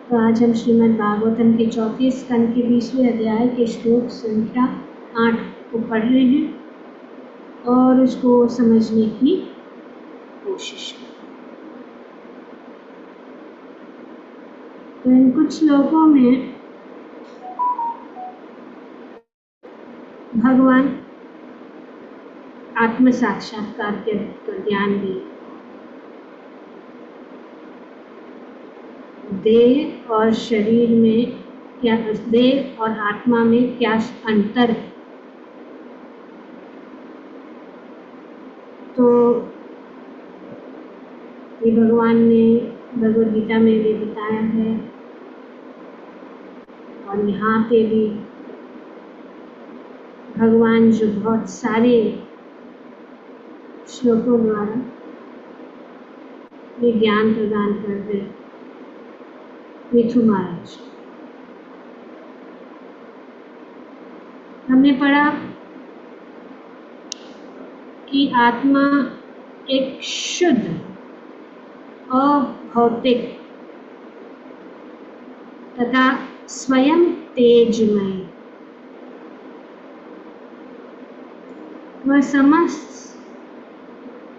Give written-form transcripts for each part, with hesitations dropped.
तो आज हम श्रीमद् भागवतम के 34 स्कंद के 20वें अध्याय के श्लोक संख्या 8 को पढ़ रहे हैं और उसको समझने की कोशिश करें। तो इन कुछ श्लोकों में भगवान आत्म साक्षात्कार के ज्ञान दिए। देह और शरीर में क्या, देह और आत्मा में क्या अंतर है। तो ये भगवान ने भगवद गीता में भी बताया है और यहाँ पे भी भगवान जो बहुत सारे श्लोकों द्वारा ये ज्ञान प्रदान कर रहे मिथु महाराज। हमने पढ़ा कि आत्मा एक शुद्ध अभौतिक तथा स्वयं तेजमय, वह समस्त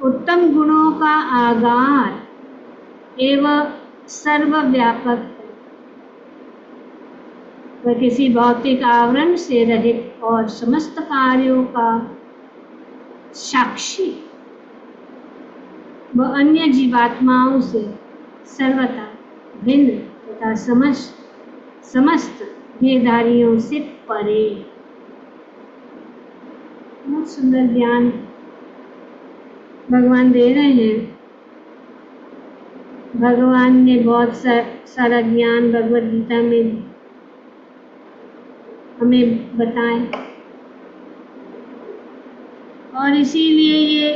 उत्तम गुणों का आगार एवं सर्वव्यापक है। वह किसी भौतिक आवरण से रहित और समस्त कार्यों का साक्षी व अन्य जीवात्माओं से सर्वथा भिन्न तथा समस्त देहधारियों से परे। बहुत सुंदर ज्ञान भगवान दे रहे हैं। भगवान ने बहुत सारा ज्ञान भगवद गीता में हमें बताए और इसीलिए ये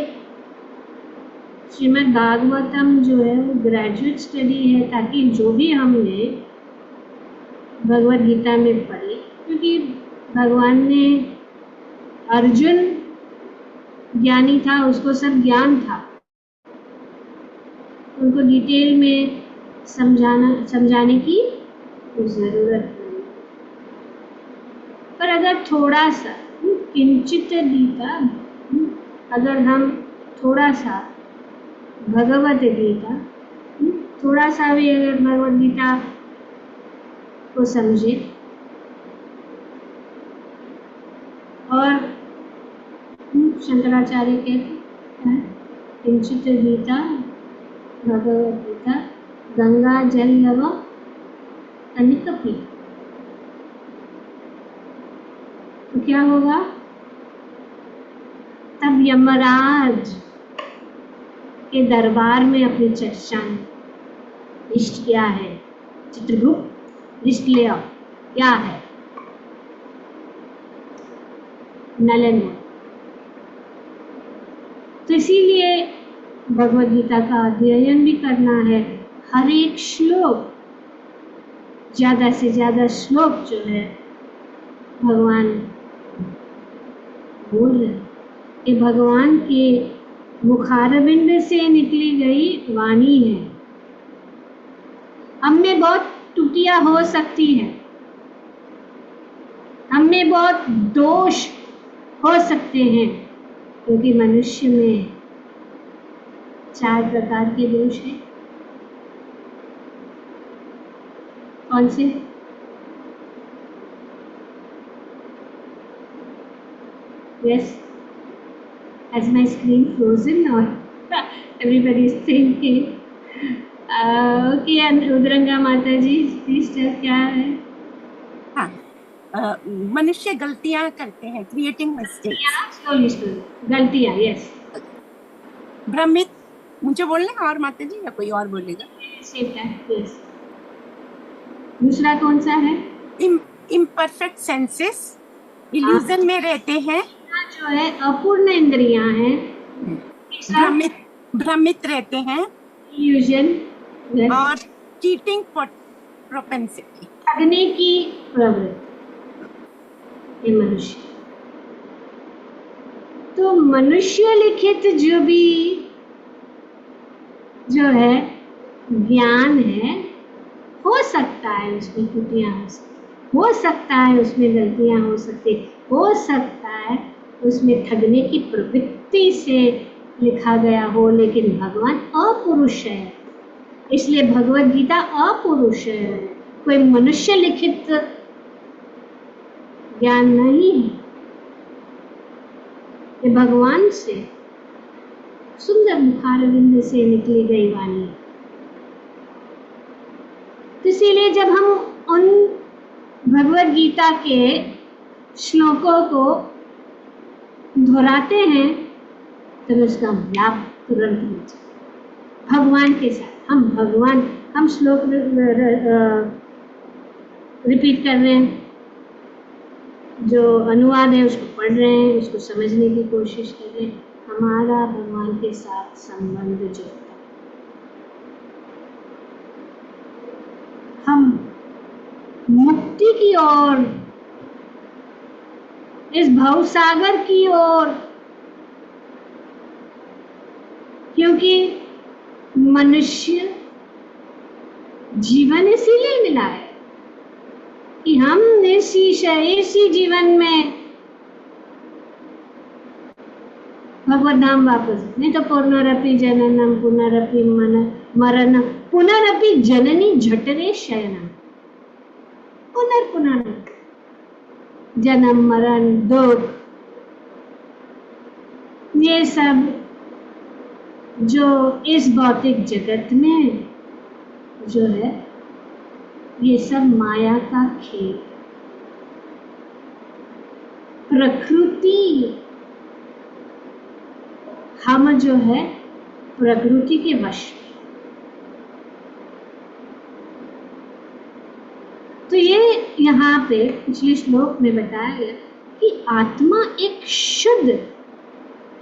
श्रीमद् भागवतम जो है वो ग्रेजुएट स्टडी है, ताकि जो भी हमने भगवद गीता में पढ़े, क्योंकि भगवान ने अर्जुन ज्ञानी था, उसको सब ज्ञान था, उनको डिटेल में समझाने की जरूरत नहीं। पर अगर थोड़ा सा किंचित गीता, अगर हम थोड़ा सा भगवद गीता, थोड़ा सा भी अगर भगवद गीता को समझे और शंकराचार्य कहते हैं किंचित गीता भगवद गीता गंगा जल लव तनिक पी, तो क्या होगा? तब यमराज के दरबार में अपनी चर्चा लिस्ट क्या है, चित्रगुप्त लिस्ट ले आओ, क्या है? नलन। तो इसीलिए भगवद गीता का अध्ययन भी करना है। हर एक श्लोक, ज्यादा से ज्यादा श्लोक जो है भगवान बोल रहे, ये भगवान के मुखारविंद से निकली गई वाणी है। हम में बहुत त्रुटियां हो सकती हैं, हम में बहुत दोष हो सकते हैं, क्योंकि मनुष्य में 4 प्रकार के दोष हैं। कौन से? Yes, has my screen frozen or everybody is thinking? Okay, रुद्रंगा माता जी प्लीज टेल क्या है? हाँ, मनुष्य गलतियां करते हैं, क्रिएटिंग मिस्टेक्स, गलतियां। यस, भ्रमित। मुझे बोलना और माता जी या कोई और बोलेगा? यस। दूसरा कौन सा है? इम्परफेक्ट सेंसेस, इल्यूजन में रहते हैं, जो है अपूर्ण इंद्रियां हैं। भ्रमित रहते हैं, इल्यूजन। और चीटिंग प्रोपेंसिटी, ठगने की प्रवृत्ति, ये मनुष्य। तो मनुष्य लिखित जो है ज्ञान है, हो हो सकता है उसमें त्रुटियां हो सकता है उसमें गलतियां हो सकता है उसमें ठगने की प्रवृत्ति से लिखा गया हो, लेकिन भगवान अपुरुष है, इसलिए भगवत गीता अपुरुष है, कोई मनुष्य लिखित ज्ञान नहीं है, ये भगवान से सुंदर मुखारविंद से निकली गई वाणी। तो इसीलिए जब हम उन भगवत गीता के श्लोकों को दोहराते हैं तो उसका लाभ तुरंत मिलता है। भगवान के साथ हम श्लोक रिपीट कर रहे हैं, जो अनुवाद है उसको पढ़ रहे हैं, उसको समझने की कोशिश कर रहे हैं, हमारा भगवान के साथ संबंध जोड़ता है। हम मुक्ति की ओर, इस भवसागर की ओर, क्योंकि मनुष्य जीवन इसीलिए मिला है कि हम इसी जीवन में भगवत धाम वापस, नहीं तो पुनरपि जननम पुनरपि मरणम पुनरपि जननी झठरे शयनम, पुनर्पुनः जन्म मरण दुख, ये सब जो इस भौतिक जगत में जो है ये सब माया का खेल, प्रकृति, हम जो है प्रकृति के वश में। तो ये यहाँ पे पिछले श्लोक में बताया गया कि आत्मा एक शुद्ध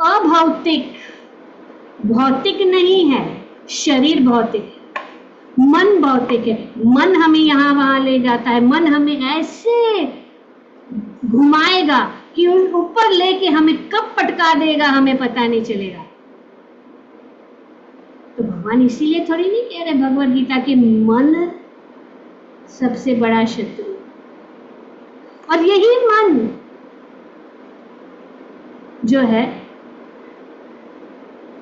अभौतिक, भौतिक नहीं है, शरीर भौतिक है, मन भौतिक है, मन हमें यहाँ वहां ले जाता है, मन हमें ऐसे घुमाएगा कि ऊपर लेके हमें कब पटका देगा हमें पता नहीं चलेगा। तो भगवान इसीलिए थोड़ी नहीं कह रहे भगवत गीता के मन सबसे बड़ा शत्रु, और यही मन जो है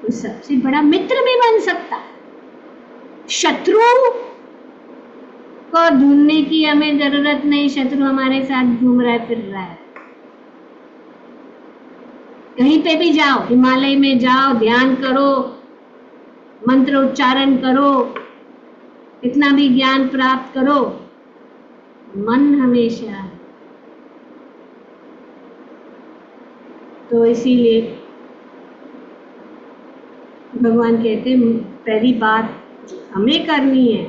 वो सबसे बड़ा मित्र भी बन सकता है। शत्रु को ढूंढने की हमें जरूरत नहीं, शत्रु हमारे साथ घूम रहा है, फिर रहा है। कहीं पे भी जाओ, हिमालय में जाओ, ध्यान करो, मंत्र उच्चारण करो, इतना भी ज्ञान प्राप्त करो, मन हमेशा। तो इसीलिए भगवान कहते हैं पहली बात हमें करनी है,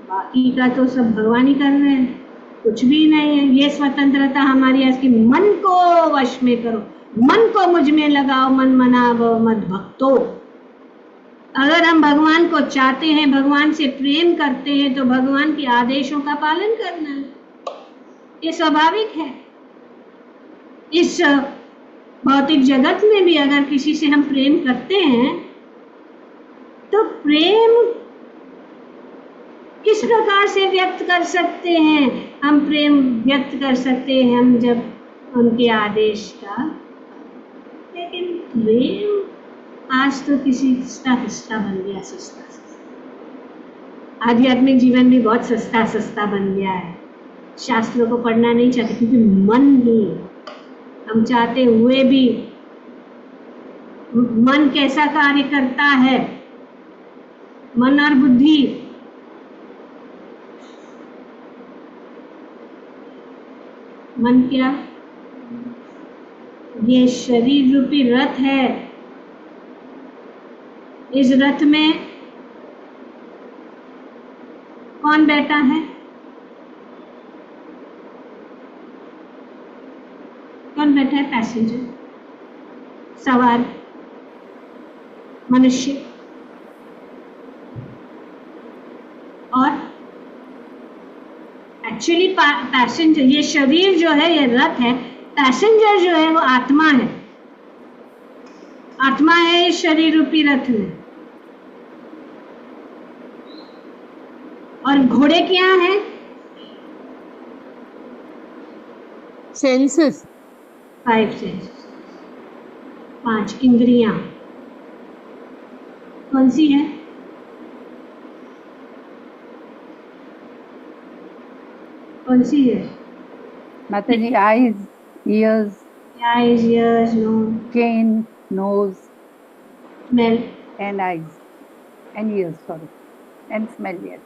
बाकी का तो सब भगवान ही कर रहे हैं, कुछ भी नहीं है। ये स्वतंत्रता हमारी आज की, मन को वश में करो, मन को मुझ में लगाओ, मन मनावो मत भक्तो। अगर हम भगवान को चाहते हैं, भगवान से प्रेम करते हैं, तो भगवान के आदेशों का पालन करना है, ये स्वाभाविक है। इस भौतिक जगत में भी अगर किसी से हम प्रेम करते हैं तो प्रेम किस प्रकार से व्यक्त कर सकते हैं? हम प्रेम व्यक्त कर सकते हैं हम जब उनके आदेश का, लेकिन प्रेम आज तो किसी सस्ता बन गया, सस्ता। आध्यात्मिक जीवन भी बहुत सस्ता बन गया है। शास्त्रों को पढ़ना नहीं चाहते क्योंकि मन नहीं, हम चाहते हुए भी मन कैसा कार्य करता है, मन और बुद्धि। मन क्या? ये शरीर रूपी रथ है। इस रथ में कौन बैठा है? कौन बैठा है? पैसेंजर, सवार, मनुष्य। और एक्चुअली पैसेंजर, ये शरीर जो है, ये रथ है, पैसेंजर जो है वो आत्मा है। आत्मा है इस शरीर रूपी रथ में। और घोड़े क्या है? सेंसेस। 5 सेंसेस, 5 इंद्रियां। कौन सी है? कौन सी है? माता जी, eyes, ears, Eyes, ears, nose, chin, nose, smell. and eyes, and ears, sorry, and smell, yes.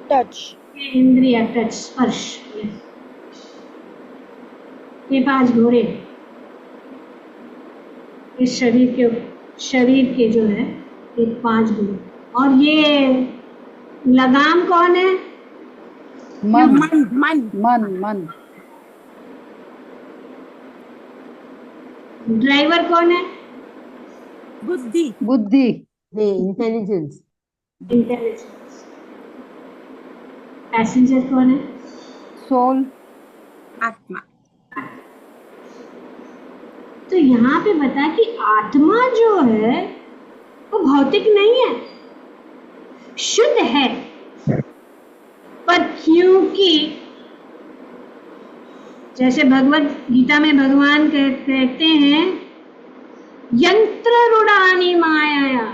Touch. ये इंद्रिया, टच, स्पर्श। ये 5 घोड़े इस शरीर के जो है ये 5 घोड़े। और ये लगाम कौन है? मन, मन मन मन, मन, ड्राइवर कौन है? बुद्धि। बुद्धि, इंटेलिजेंस। इंटेलिजेंस। पैसेंजर कौन है? सोल, आत्मा। तो यहाँ पे बता कि आत्मा जो है वो भौतिक नहीं है, शुद्ध है। पर क्योंकि जैसे भगवत गीता में भगवान कहते हैं, यंत्र रूढ़ानी माया,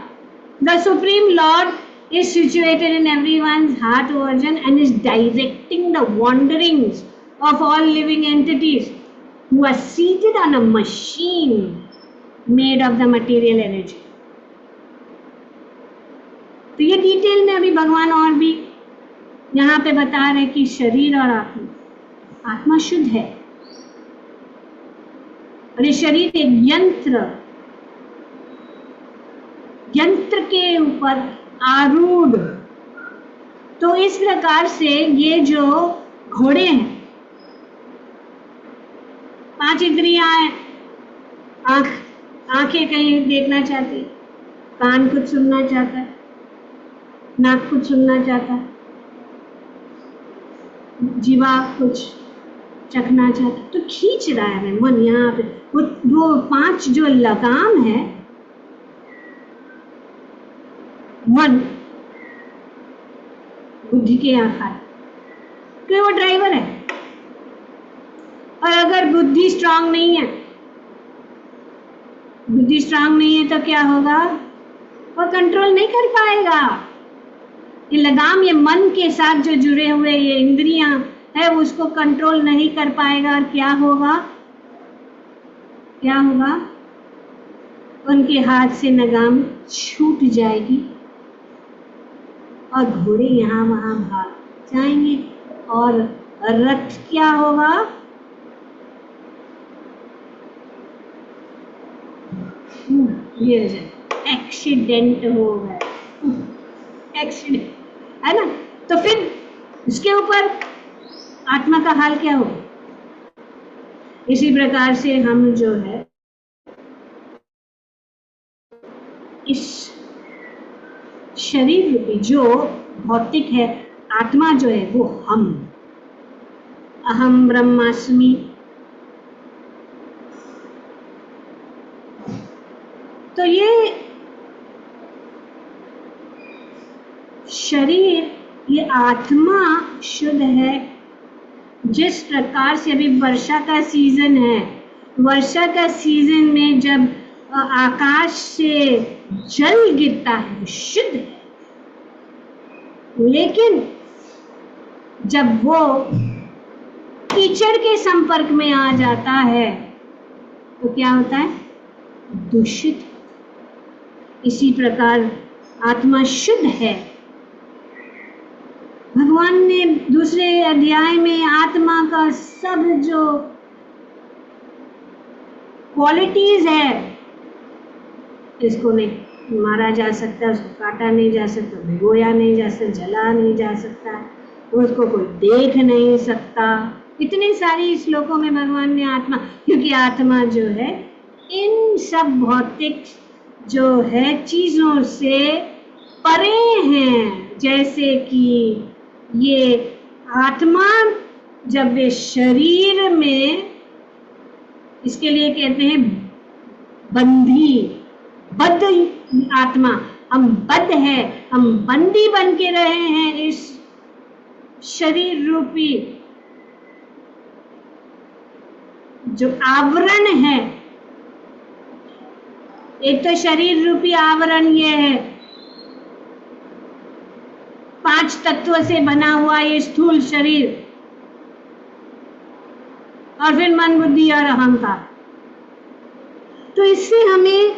the supreme Lord is situated in everyone's heart organ and is directing the wanderings of all living entities who are seated on a machine made of the material energy. तो ये डिटेल में अभी भगवान और भी यहाँ पे बता रहे कि शरीर और आत्मा शुद्ध है, और ये शरीर एक यंत्र के ऊपर आरूढ़। तो इस प्रकार से ये जो घोड़े हैं, 5 इंद्रियां हैं, आंखें कहीं देखना चाहती, कान कुछ सुनना चाहता है, नाक कुछ सुनना चाहता है, जीवा कुछ चखना चाहता, तो खींच रहा है मन यहाँ पे। वो 5 जो लगाम है, मन बुद्धि के यहाँ खा, क्योंकि वो ड्राइवर है। और अगर बुद्धि स्ट्रांग नहीं है, तो क्या होगा? वो कंट्रोल नहीं कर पाएगा। ये लगाम, ये मन के साथ जो जुड़े हुए ये इंद्रियां है, उसको कंट्रोल नहीं कर पाएगा। और क्या होगा? उनके हाथ से लगाम छूट जाएगी और घोड़े यहाँ वहां भाग जाएंगे। और रथ क्या होगा? ये एक्सीडेंट हो गया, एक्सीडेंट है ना। तो फिर इसके ऊपर आत्मा का हाल क्या होगा? इसी प्रकार से हम जो है इस शरीर रूपी जो भौतिक है, आत्मा जो है वो हम, अहम ब्रह्मास्मि। तो ये शरीर, ये आत्मा शुद्ध है। जिस प्रकार से अभी वर्षा का सीजन है, वर्षा का सीजन में जब आकाश से जल गिरता है वो शुद्ध है, लेकिन जब वो कीचड़ के संपर्क में आ जाता है तो क्या होता है? दूषित। इसी प्रकार आत्मा शुद्ध है। भगवान ने दूसरे अध्याय में आत्मा का सब जो क्वालिटीज है, इसको नहीं मारा जा सकता, उसको काटा नहीं जा सकता, भिगोया नहीं जा सकता, जला नहीं जा सकता, उसको कोई देख नहीं सकता। इतने सारी श्लोकों में भगवान ने आत्मा, क्योंकि आत्मा जो है इन सब भौतिक जो है चीजों से परे हैं। जैसे कि ये आत्मा जब वे शरीर में, इसके लिए कहते हैं बद्ध आत्मा। हम बद्ध हैं, हम बंदी बन के रहे हैं इस शरीर रूपी जो आवरण है। एक तो शरीर रूपी आवरण ये है, 5 तत्वों से बना हुआ ये स्थूल शरीर, और फिर मन, बुद्धि और अहंकार। तो इससे हमें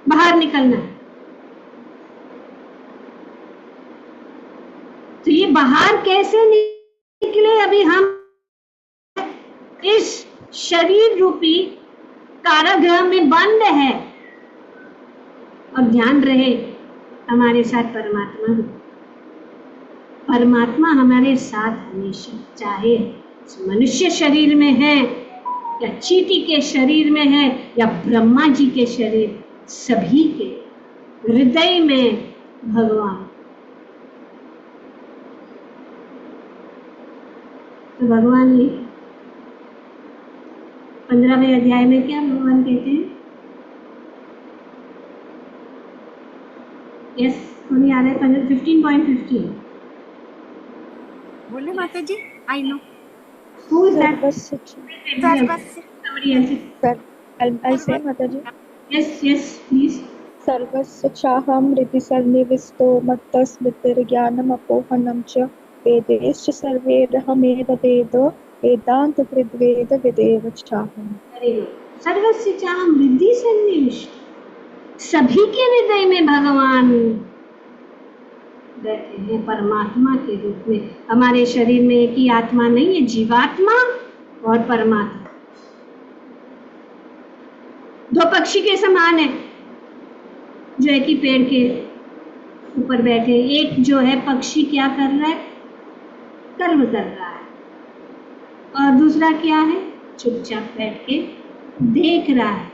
बाहर निकलना है। तो ये बाहर कैसे निकले? अभी हम इस शरीर रूपी कारागृह में बंद है। और ध्यान रहे हमारे साथ परमात्मा है। परमात्मा हमारे साथ हमेशा, चाहे मनुष्य शरीर में है या चींटी के शरीर में है या ब्रह्मा जी के शरीर, सभी के हृदय में भगवान। तो भगवान ने 15वें अध्याय में क्या भगवान कहते हैं? यस, कोई आ रहा है? 15.15 बोले माता जी, I know. Who is that? सर्वस्य Somebody else. I'll say, Mataji. Yes, please. सर्वस्य चाहं हृदि सन्निविष्टो मत्तस्मृतिर्ज्ञानमपोहनं च वेदैश्च सर्वैरहमेव वेद वेदान्तकृद्वेद विदेव चाहम्। Very good. सर्वस्य चाहं हृदि सन्निविष्टो, सभी के हृदय में भगवान बैठे हैं परमात्मा के रूप में। हमारे शरीर में एक ही आत्मा नहीं है, जीवात्मा और परमात्मा। 2 पक्षी के समान है जो एक ही पेड़ के ऊपर बैठे। एक जो है पक्षी क्या कर रहा है? कर्म कर रहा है, और दूसरा क्या है? चुपचाप बैठ के देख रहा है।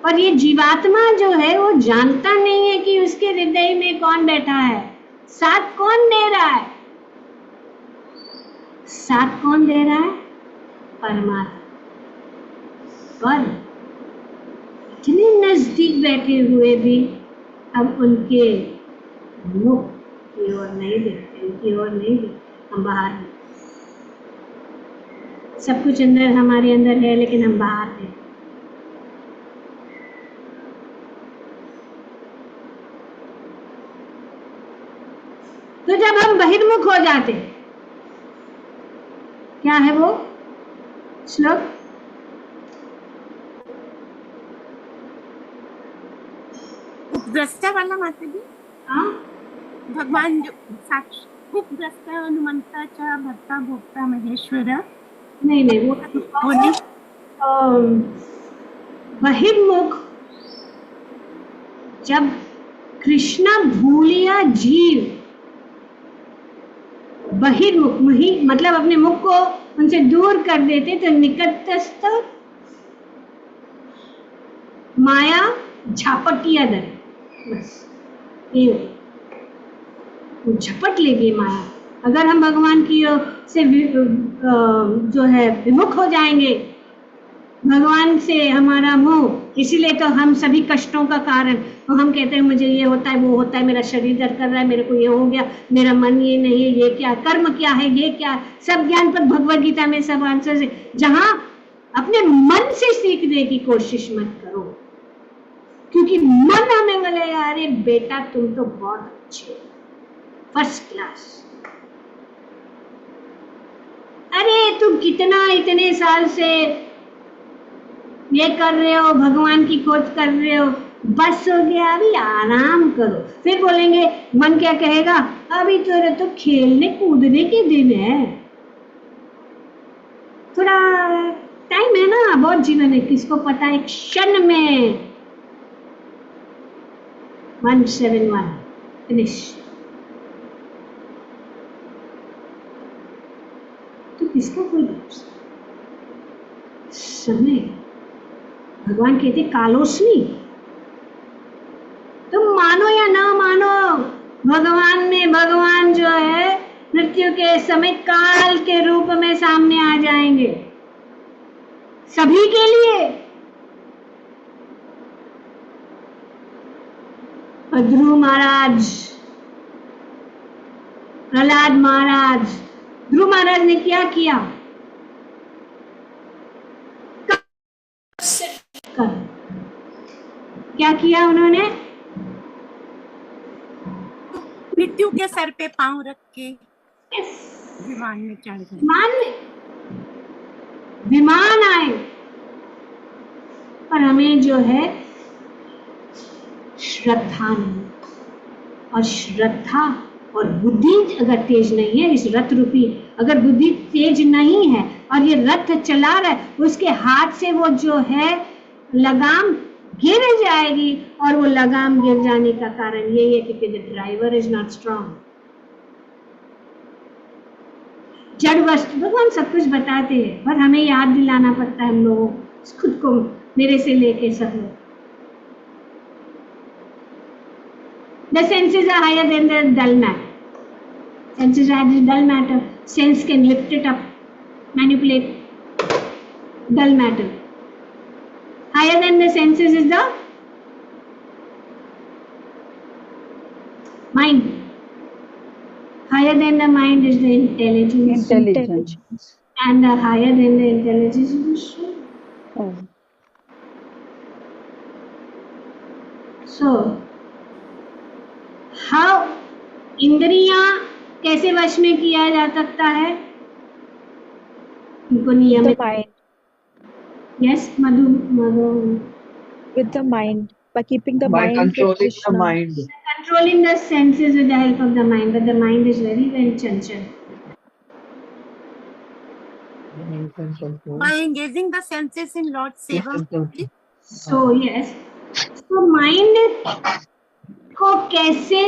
और ये जीवात्मा जो है वो जानता नहीं है कि उसके हृदय में कौन बैठा है, साथ कौन दे रहा है। साथ कौन दे रहा है? परमात्मा। पर इतने नजदीक बैठे हुए भी हम उनके मुख की ओर नहीं देखते, उनकी ओर नहीं देखते। हम बाहर हैं, सब कुछ अंदर हमारे अंदर है, लेकिन हम बाहर हैं। तो जब हम बहिर्मुख हो जाते, क्या है वो श्लोक? उपद्रष्टा वाला माता जी। हाँ, भगवान जो साक्षी उपद्रष्टा हनुमंता च भक्ता भोक्ता महेश्वर। नहीं वो बोले बहिर्मुख। जब कृष्णा भूलिया जीव बहिर्मुख, मतलब अपने मुख को उनसे दूर कर देते, तो निकटस्थ माया झापटिया दर, बस ये झपट लेगी माया। अगर हम भगवान की ओर से जो है विमुख हो जाएंगे, भगवान से हमारा मोह, इसीलिए तो हम सभी कष्टों का कारण। तो हम कहते हैं मुझे ये होता है, वो होता है, मेरा शरीर दर्द कर रहा है, मेरे को ये हो गया, मेरा मन ये नहीं है, ये क्या कर्म क्या है, ये क्या, सब ज्ञान पर भगवद गीता में सब आंसर है। जहां अपने मन से सीखने की कोशिश मत करो, क्योंकि मन हमें बोले अरे बेटा तुम तो बहुत अच्छे, फर्स्ट क्लास, अरे तुम कितना इतने साल से ये कर रहे हो, भगवान की खोज कर रहे हो, बस हो गया, अभी आराम करो। फिर बोलेंगे, मन क्या कहेगा, अभी तो खेलने कूदने के दिन है, थोड़ा टाइम है ना, बहुत जीवन है, किसको पता है क्षण में 171 फिनिश। तो किसका कोई भरोसा? समय, भगवान कहते कालोस्मी। तुम मानो या ना मानो, भगवान में भगवान जो है मृत्यु के समय काल के रूप में सामने आ जाएंगे सभी के लिए। और ध्रुव महाराज, प्रहलाद महाराज, ध्रुव महाराज ने क्या किया? क्या किया उन्होंने? मृत्यु के सर पे पांव रख के विमान में चढ़ गए। विमान आए, पर हमें जो है श्रद्धा नहीं, और श्रद्धा और बुद्धि अगर तेज नहीं है, इस रथ रूपी अगर बुद्धि तेज नहीं है और ये रथ चला रहा है, उसके हाथ से वो जो है लगाम गिर जाएगी, और वो लगाम गिर जाने का कारण यही है क्योंकि the driver is not strong. जड़ वस्तु भगवान सब कुछ बताते हैं, पर हमें याद दिलाना पड़ता है हम लोगों खुद को, मेरे से लेके सब लोग। The senses are higher than the dull matter. Senses are the dull matter. Sense can lift it up, manipulate dull matter. Higher than the senses is the mind. Higher than the mind is the intelligence. Intelligence. And the higher than the intelligence is the soul. Oh. So, how इंद्रियां कैसे वश में किया जा सकता है? उनको नियमित। The mind. Yes, Madhu. With the mind, by keeping the By mind with controlling the Krishna. mind. Controlling the senses with the help of the mind, but the mind is very, very chanchal. By engaging the senses in Lord's seva. So yes, so mind को कैसे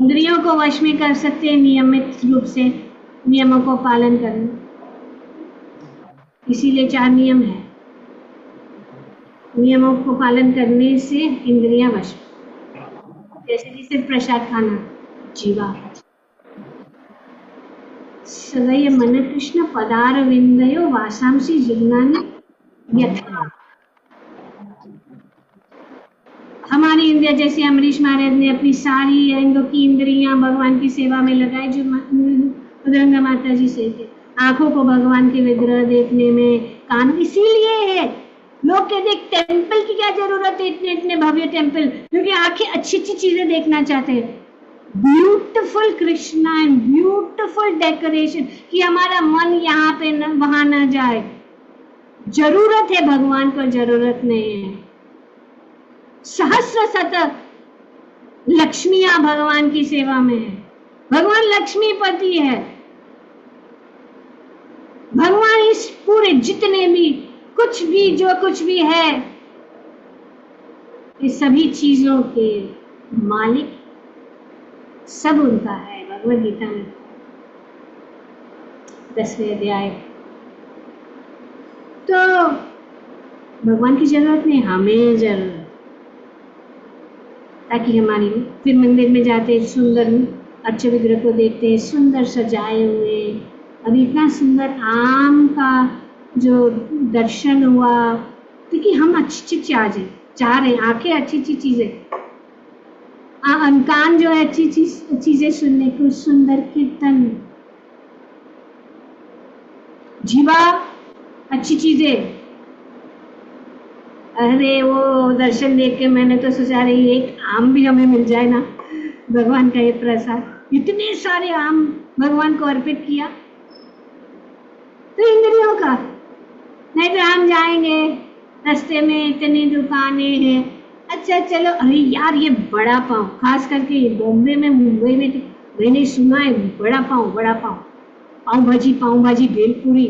इंद्रियों को वश में कर सकते हैं? नियमित रूप से नियमों को पालन करना, इसीलिए 4 नियम है। नियमों को पालन करने से इंद्रियां वश, जैसे कि सिर्फ प्रसाद खाना, जीवा सदय मन कृष्ण पदार विंदयो वासांसी जिग्नानि यथा। हमारी इंद्रिया, जैसे अमरीश महाराज ने अपनी सारी अंगों की इंद्रियां भगवान की सेवा में लगाई, जो गंगा माता जी से थे। आंखों को भगवान के विग्रह देखने में, कान, इसीलिए है लोग कहते हैं टेम्पल की क्या जरूरत है, इतने इतने भव्य टेम्पल, क्योंकि आंखें अच्छी अच्छी चीजें देखना चाहते हैं। Beautiful Krishna and beautiful decoration, कि हमारा मन यहाँ पे वहां ना जाए। जरूरत है भगवान को, जरूरत नहीं है। सहस्र शतक लक्ष्मियां भगवान की सेवा में है। भगवान लक्ष्मीपति है। भगवान इस पूरे जितने भी कुछ भी जो कुछ भी है, इस सभी चीजों के मालिक सब उनका है। भगवद गीता में 10वें अध्याय। तो भगवान की जरूरत नहीं, हमें जरूरत, ताकि हमारी, फिर मंदिर में जाते सुंदर अच्छे विग्रह को देखते हैं, सुंदर सजाए हुए, अभी इतना सुंदर आम का जो दर्शन हुआ, क्योंकि हम अच्छी अच्छी चाह रहे हैं, आंखें अच्छी अच्छी चीजें, कान जो है अच्छी चीजें सुनने को, सुंदर कीर्तन, जीवा अच्छी चीजें। अरे वो दर्शन देख के मैंने तो सोचा रही एक आम भी हमें मिल जाए ना, भगवान का ये प्रसाद। इतने सारे आम भगवान को अर्पित किया, तो इंद्रियों का। नहीं तो हम जाएंगे रास्ते में इतनी दुकानें हैं, अच्छा चलो, अरे यार ये बड़ा पाव, खास करके बॉम्बे में, मुंबई में मैंने सुना है बड़ा पाव, पाव भाजी, भेलपुरी,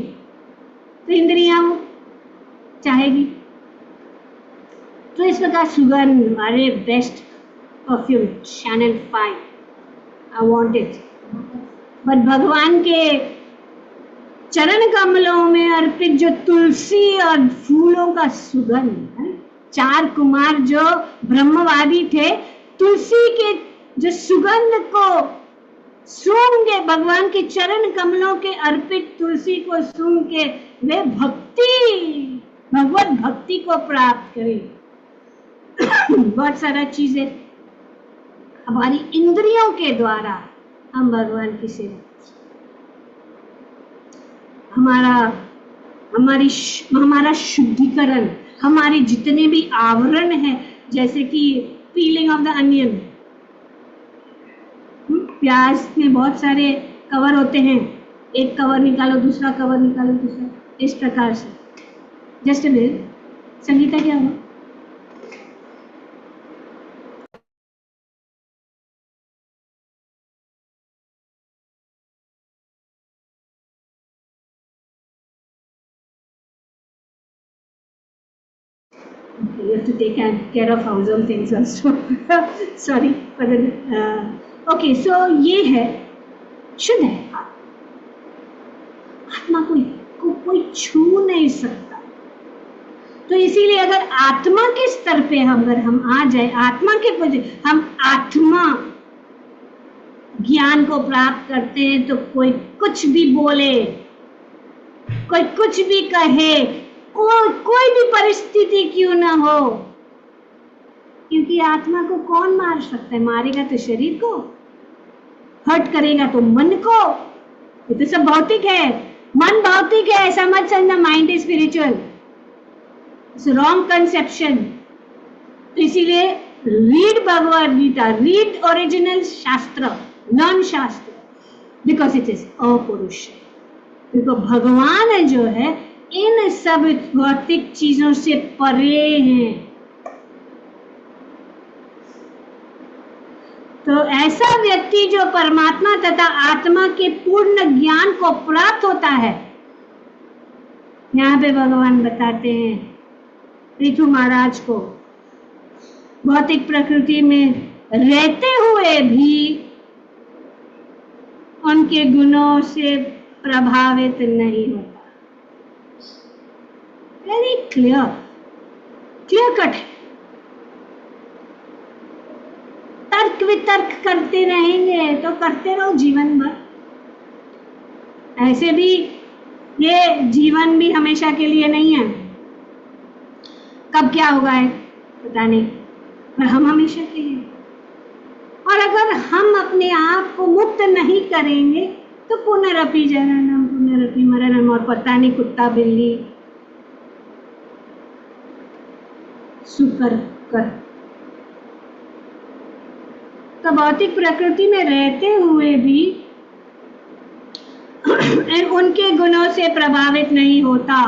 तो इंद्रियां चाहेगी। तो इस प्रकार सुगंध, अरे best perfume Chanel 5, I want it. But भगवान के चरण कमलों में अर्पित जो तुलसी और फूलों का सुगंध है, 4 कुमार जो ब्रह्मवादी थे, तुलसी के जो सुगंध को सूंघ के, भगवान के चरण कमलों के अर्पित तुलसी को सूंघ के वे भगवत भक्ति को प्राप्त करें। बहुत सारा चीजें हमारी इंद्रियों के द्वारा हम भगवान की सेवा, हमारा शुद्धिकरण, हमारे जितने भी आवरण हैं, जैसे कि पीलिंग ऑफ द अनियन, प्याज में बहुत सारे कवर होते हैं, एक कवर निकालो, दूसरा कवर निकालो, दूसरा, इस प्रकार से। जस्ट मिनट, संगीता क्या हुआ? You have to take care of household things also. Sorry for the. Okay, so ये है शुद्ध है, आत्मा को कोई छू नहीं सकता। तो इसीलिए अगर आत्मा के स्तर पे अगर हम आ जाए, आत्मा के हम आत्मा ज्ञान को प्राप्त करते हैं, तो कोई कुछ भी बोले, कोई कुछ भी कहे, कोई भी परिस्थिति क्यों ना हो, क्योंकि आत्मा को कौन मार सकता है? मारेगा तो शरीर को, हर्ट करेगा तो मन को। ये तो सब भौतिक है, मन भौतिक है, ऐसा मत समझना mind is spiritual, it's wrong conception. तो इसीलिए read Bhagavad Gita, read original shastra, learn shastra, because it is अपुरुष। देखो भगवान जो है इन सब भौतिक चीजों से परे हैं। तो ऐसा व्यक्ति जो परमात्मा तथा आत्मा के पूर्ण ज्ञान को प्राप्त होता है, यहाँ पे भगवान बताते हैं पृथु महाराज को, भौतिक प्रकृति में रहते हुए भी उनके गुणों से प्रभावित नहीं होता। वेरी क्लियर कट है। तर्क वितर्क करते रहेंगे तो करते रहो जीवन भर। ऐसे भी ये जीवन भी हमेशा के लिए नहीं है, कब क्या होगा है पता नहीं, पर हम हमेशा के लिए। और अगर हम अपने आप को मुक्त नहीं करेंगे तो पुनरअपि जननम पुनरअपि मरणम, और पता नहीं कुत्ता बिल्ली सुकर कर। तो भौतिक प्रकृति में रहते हुए भी उनके गुणों से प्रभावित नहीं होता,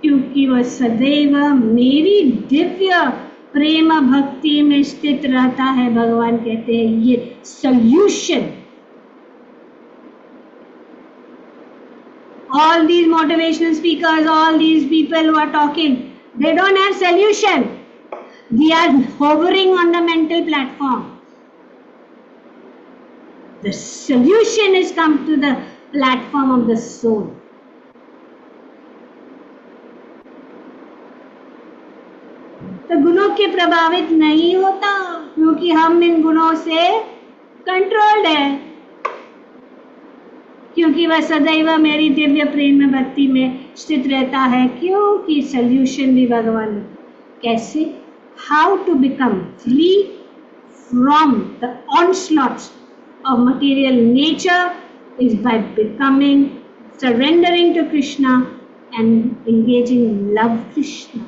क्योंकि वह सदैव मेरी दिव्य प्रेम भक्ति में स्थित रहता है। भगवान कहते हैं ये solution. All these motivational speakers, all these people who are talking, they don't have solution. They are hovering on the mental platform. The solution is come to the platform of the soul. तो गुणों के प्रभावित नहीं होता, क्योंकि हम इन गुणों से कंट्रोल्ड है, क्योंकि वह सदैव मेरी दिव्य प्रेम भक्ति में स्थित रहता है। क्योंकि सल्यूशन भी भगवान कैसे, how to become free from the onslaughts of material nature is by becoming surrendering to Krishna and engaging love Krishna.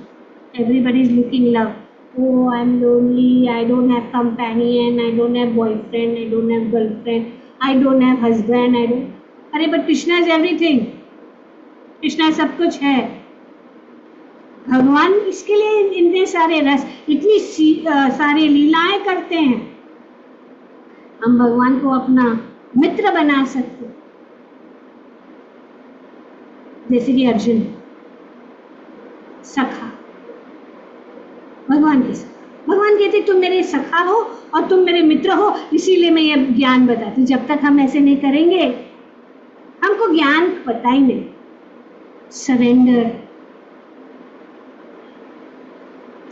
Everybody is looking love. Oh, I'm lonely. I don't have companion. I don't have boyfriend. I don't have girlfriend. I don't have husband. I don't. अरे but Krishna is everything. Krishna सब कुछ है। भगवान इसके लिए इतने सारे रस, इतनी सारी लीलाएं करते हैं। हम भगवान को अपना मित्र बना सकते, जैसे कि अर्जुन सखा, भगवान के साथ। भगवान कहते तुम मेरे सखा हो और तुम मेरे मित्र हो, इसीलिए मैं ये ज्ञान बताती हूँ। जब तक हम ऐसे नहीं करेंगे हमको ज्ञान पता ही नहीं। Surrender,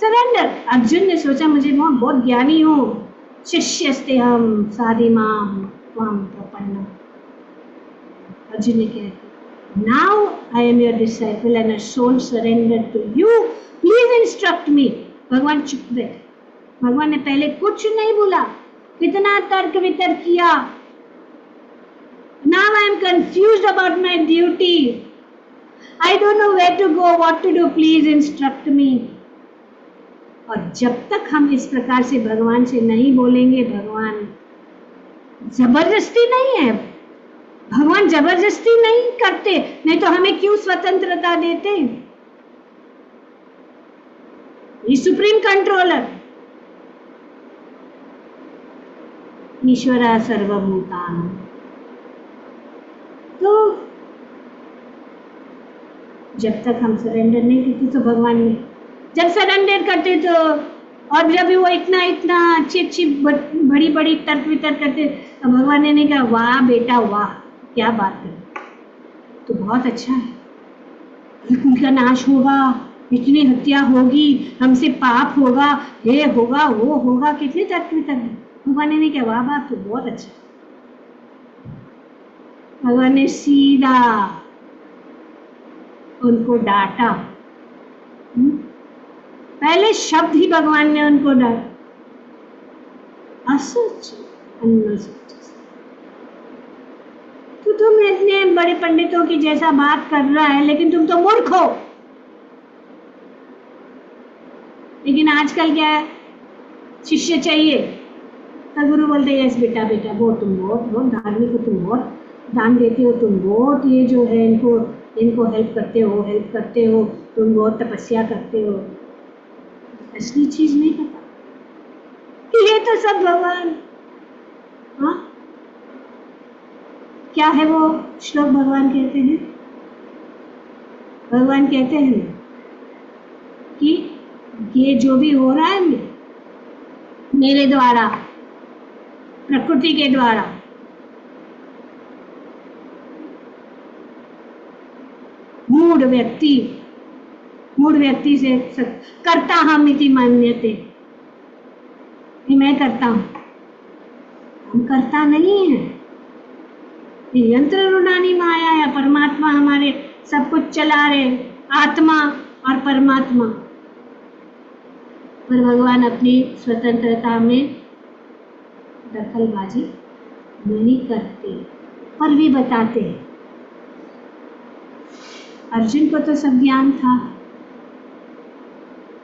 surrender. अर्जुन ने सोचा मुझे बहुत ज्ञानी हो, शिष्यस्ते हम साधि माम त्वाम प्रपन्नम। अर्जुन ने कहा now I am your disciple and a soul surrender to you, please instruct me. भगवान चुप बैठे, भगवान ने पहले कुछ नहीं बोला, कितना तर्क वितर्क किया। Now I am confused about my duty. I don't know where to go, what to do. Please instruct me. और जब तक हम इस प्रकार से भगवान से नहीं बोलेंगे, भगवान जबरदस्ती नहीं है, भगवान जबरदस्ती नहीं करते, नहीं तो हमें क्यों स्वतंत्रता देते। ये सुप्रीम कंट्रोलर, ईश्वरा सर्वभूतान। तो जब तक हम सरेंडर नहीं करते तो भगवान ने, जब सरेंडर करते तो, और जब भी वो इतना इतना अच्छी अच्छी बड़ी बड़ी तर्क वितर्क करते, तो भगवान ने नहीं कहा वाह बेटा वाह क्या बात है, तो बहुत अच्छा है, पृथ्वी का नाश होगा, इतनी हत्या होगी, हमसे पाप होगा, ये होगा वो होगा, कितने तर्क वितर्क। भगवान ने नहीं कहा वाह बात तो बहुत अच्छा। भगवान ने सीधा उनको डांटा। पहले शब्द ही भगवान ने उनको डांटा, असच अन्न सच। तो तुम इतने बड़े पंडितों की जैसा बात कर रहा है, लेकिन तुम तो मूर्ख हो। लेकिन आजकल क्या है, शिष्य चाहिए तो गुरु बोलते हैं यस बेटा बेटा, बहुत तुम बहुत धार्मिक हो, तुम बहुत दान देते हो, तुम बहुत ये जो है इनको हेल्प करते हो, तुम बहुत तपस्या करते हो। असली चीज नहीं पता, ये तो सब भगवान। हाँ क्या है वो श्लोक भगवान कहते हैं, भगवान कहते हैं कि ये जो भी हो रहा है मेरे द्वारा, प्रकृति के द्वारा, मूढ़ व्यक्ति से करता हम इति मान्यते, मैं करता हूं, हम करता नहीं है। यंत्र रुणानी माया है, परमात्मा हमारे सब कुछ चला रहे, आत्मा और परमात्मा। पर भगवान अपनी स्वतंत्रता में दखलबाजी नहीं करते, पर भी बताते हैं। अर्जुन को तो सब ज्ञान था,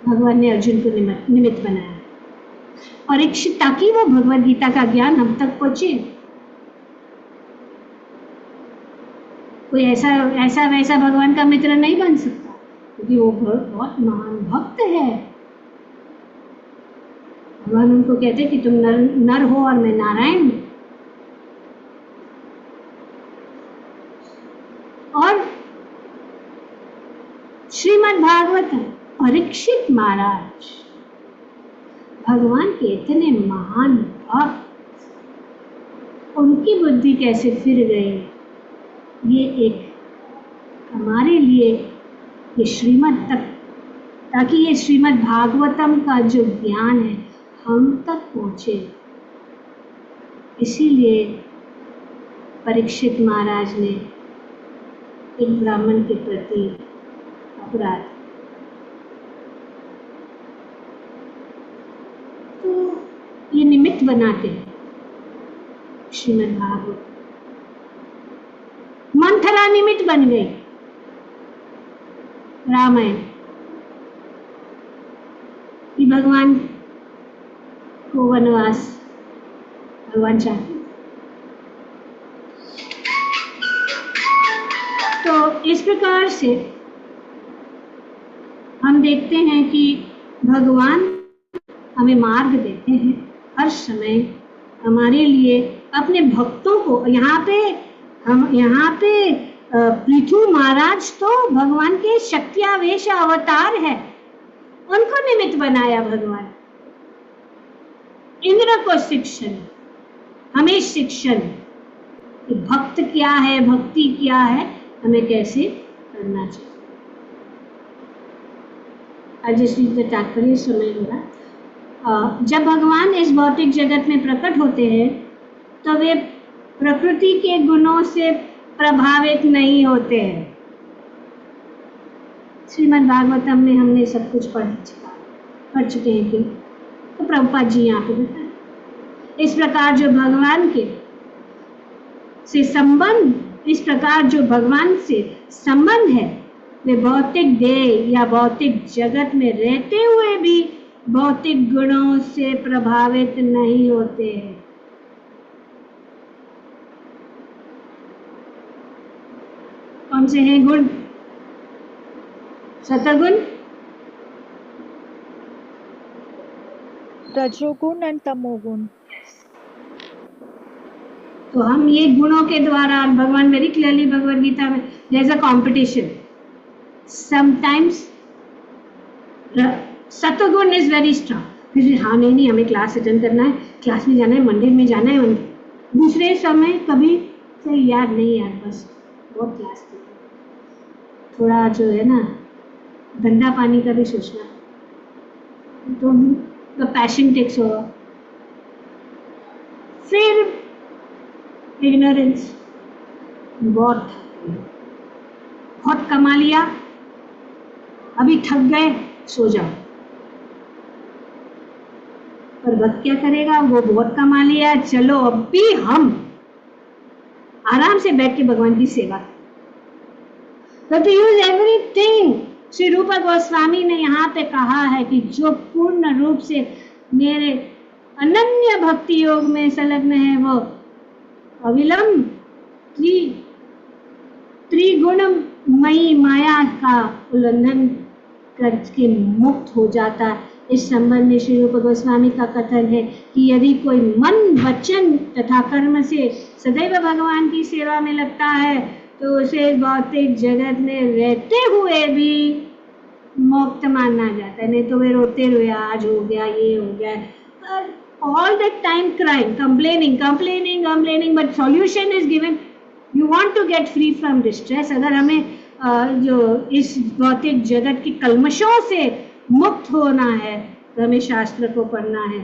भगवान ने अर्जुन को निमित्त बनाया, परीक्षित, ताकि वो भगवद गीता का ज्ञान हम तक पहुंचे। कोई ऐसा वैसा भगवान का मित्र नहीं बन सकता, क्योंकि वो बहुत महान भक्त है। भगवान उनको कहते कि तुम नर हो और मैं नारायण हूं। और श्रीमद् भागवत, परीक्षित महाराज भगवान के इतने महान भक्त, उनकी बुद्धि कैसे फिर गई, ये एक हमारे लिए ये श्रीमद् तक, ताकि ये श्रीमद् भागवतम का जो ज्ञान है हम तक पहुँचे। इसीलिए परीक्षित महाराज ने एक ब्राह्मण के प्रति अपराध, तो ये निमित्त बनाते हैं श्रीमद् भागवत। मंथरा निमित्त बन गई रामायण, कि भगवान को वनवास भगवान चाहते। तो इस प्रकार से हम देखते हैं कि भगवान हमें मार्ग देते हैं हर समय हमारे लिए, अपने भक्तों को। यहाँ पे पृथु महाराज तो भगवान के शक्त्यावेश अवतार है, उनको निमित्त बनाया भगवान। इंद्र को शिक्षण, हमें शिक्षण कि भक्त क्या है, भक्ति क्या है, हमें कैसे करना चाहिए। आज इसलिए तात्पर्य समय होगा। जब भगवान इस भौतिक जगत में प्रकट होते हैं तो वे प्रकृति के गुणों से प्रभावित नहीं होते हैं। श्रीमद् भागवतम में हमने सब कुछ पढ़ चुके हैं कि तो तो प्रभुपाद जी यहाँ पे बताए। इस प्रकार जो भगवान के से संबंध, इस प्रकार जो भगवान से संबंध है, वे भौतिक देह या भौतिक जगत में रहते हुए भी भौतिक गुणों से प्रभावित नहीं होते हैं। कौन से हैं गुण? सतगुण, रजोगुण एंड तमोगुण। तो हम ये गुणों के द्वारा, भगवान वेरी क्लियरली भगवद गीता में, there is a competition. Sometimes सतगुण इज वेरी स्ट्रांग, फिर हाँ नहीं हमें क्लास अटेंड करना है, क्लास में जाना है, मंदिर में जाना है। दूसरे समय कभी से यार नहीं यार बस बहुत क्लास थी, थोड़ा जो है ना धंधा पानी का भी सोचना, तो द पैशन टेक्स ओवर। फिर इग्नोरेंस, बहुत कमा लिया, अभी थक गए, सो जाओ। पर भक्त क्या करेगा? वो बहुत कमा लिया, चलो अब भी हम आराम से बैठ के भगवान की सेवा। तो टू यूज एवरीथिंग, श्री रूपा गोस्वामी ने यहाँ पे कहा है कि जो पूर्ण रूप से मेरे अनन्य भक्ति योग में संलग्न है, वो अविलंब त्रिगुणमयी माया का उल्लंघन करके मुक्त हो जाता है। इस संबंध में श्री रूप गोस्वामी का कथन है कि यदि कोई मन, वचन तथा कर्म से सदैव भगवान की सेवा में लगता है, तो उसे भौतिक जगत में रहते हुए भी मुक्त माना जाता है। नहीं तो वे रोते रोए, आज हो गया, ये हो गया, all that time crying, complaining, but solution is given. You want to get free from distress. अगर हमें जो इस भौतिक जगत की कल्मशों से मुक्त होना है, तो हमें शास्त्र को पढ़ना है।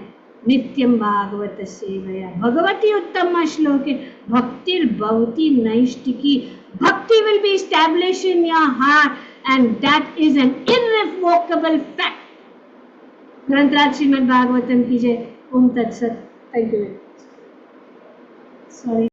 नित्यम भागवत सेवया भगवती उत्तम श्लोके भक्तिर्भवति नैष्टिकी। भक्ति will be established in your heart and that is an irrevocable fact. ग्रंथराज Shrimad Bhagavatam की जय। ओम तत्सत। Thank you. सॉरी।